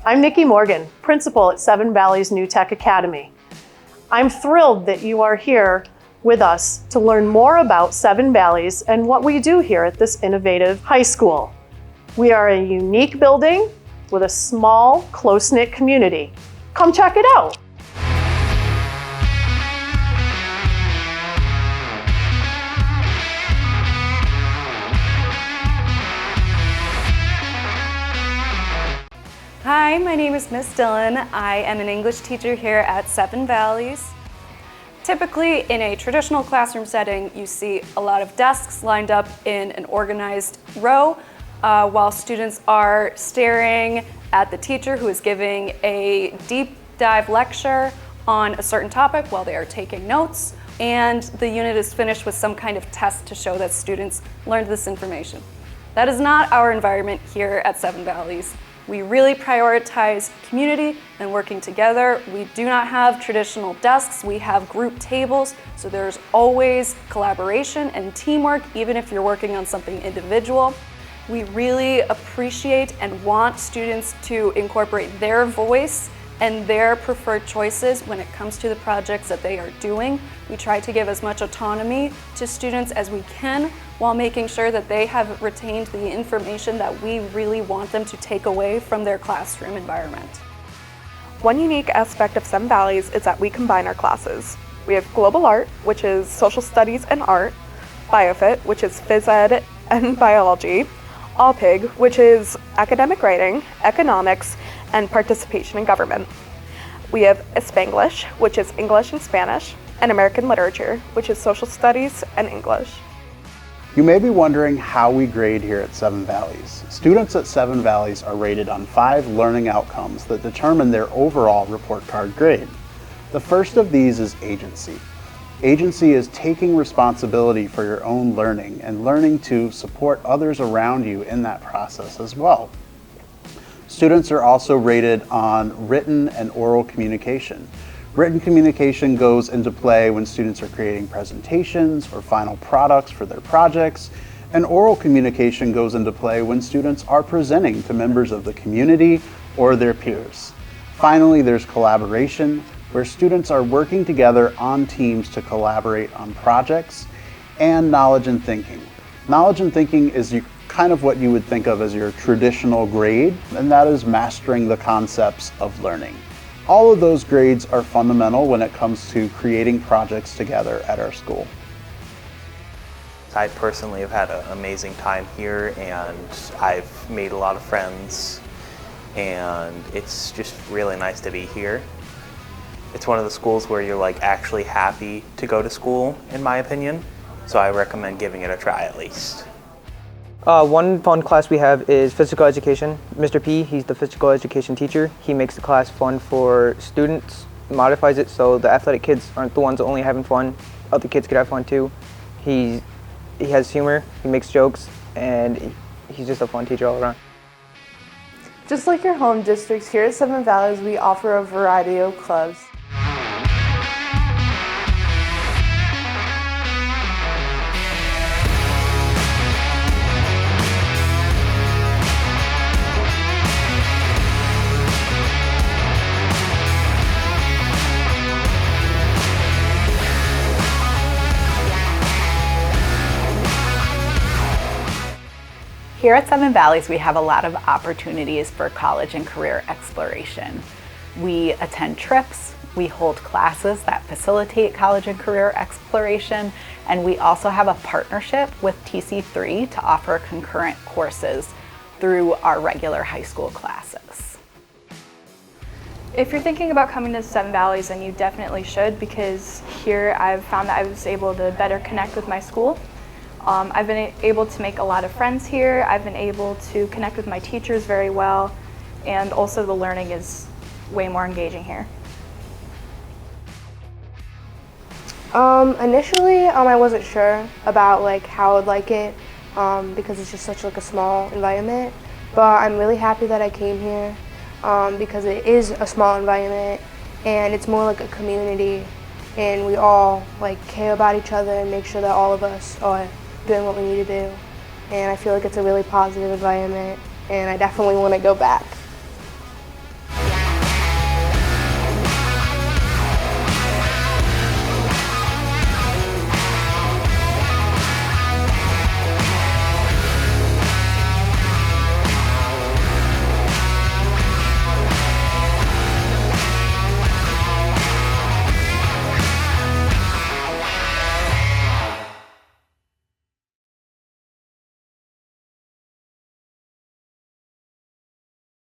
I'm Nikki Morgan, principal at Seven Valleys New Tech Academy. I'm thrilled that you are here with us to learn more about Seven Valleys and what we do here at this innovative high school. We are a unique building with a small, close-knit community. Come check it out. Hi, my name is Miss Dillon. I am an English teacher here at Seven Valleys. Typically, in a traditional classroom setting, you see a lot of desks lined up in an organized row while students are staring at the teacher who is giving a deep dive lecture on a certain topic while they are taking notes, and the unit is finished with some kind of test to show that students learned this information. That is not our environment here at Seven Valleys. We really prioritize community and working together. We do not have traditional desks, we have group tables, so there's always collaboration and teamwork, even if you're working on something individual. We really appreciate and want students to incorporate their voice and their preferred choices when it comes to the projects that they are doing. We try to give as much autonomy to students as we can while making sure that they have retained the information that we really want them to take away from their classroom environment. One unique aspect of Seven Valleys is that we combine our classes. We have Global Art, which is Social Studies and Art, BioFit, which is Phys Ed and Biology, All-Pig, which is Academic Writing, Economics, and Participation in Government. We have Spanglish, which is English and Spanish, and American Literature, which is Social Studies and English. You may be wondering how we grade here at Seven Valleys. Students at Seven Valleys are rated on 5 learning outcomes that determine their overall report card grade. The first of these is agency. Agency is taking responsibility for your own learning and learning to support others around you in that process as well. Students are also rated on written and oral communication. Written communication goes into play when students are creating presentations or final products for their projects, and oral communication goes into play when students are presenting to members of the community or their peers. Finally, there's collaboration, where students are working together on teams to collaborate on projects, and knowledge and thinking. Knowledge and thinking is kind of what you would think of as your traditional grade, and that is mastering the concepts of learning. All of those grades are fundamental when it comes to creating projects together at our school. I personally have had an amazing time here, and I've made a lot of friends, and it's just really nice to be here. It's one of the schools where you're actually happy to go to school, in my opinion, so I recommend giving it a try at least. One fun class we have is physical education. Mr. P, he's the physical education teacher. He makes the class fun for students, modifies it so the athletic kids aren't the ones only having fun. Other kids could have fun too. He has humor, he makes jokes, and he's just a fun teacher all around. Just like your home districts, here at Seven Valleys we offer a variety of clubs. Here at Seven Valleys, we have a lot of opportunities for college and career exploration. We attend trips, we hold classes that facilitate college and career exploration, and we also have a partnership with TC3 to offer concurrent courses through our regular high school classes. If you're thinking about coming to Seven Valleys, then you definitely should, because here I've found that I was able to better connect with my school. I've been able to make a lot of friends here. I've been able to connect with my teachers very well, and also the learning is way more engaging here. Initially, I wasn't sure about how I would like it because it's just such a small environment. But I'm really happy that I came here because it is a small environment and it's more like a community, and we all care about each other and make sure that all of us are doing what we need to do. And I feel like it's a really positive environment, and I definitely want to go back.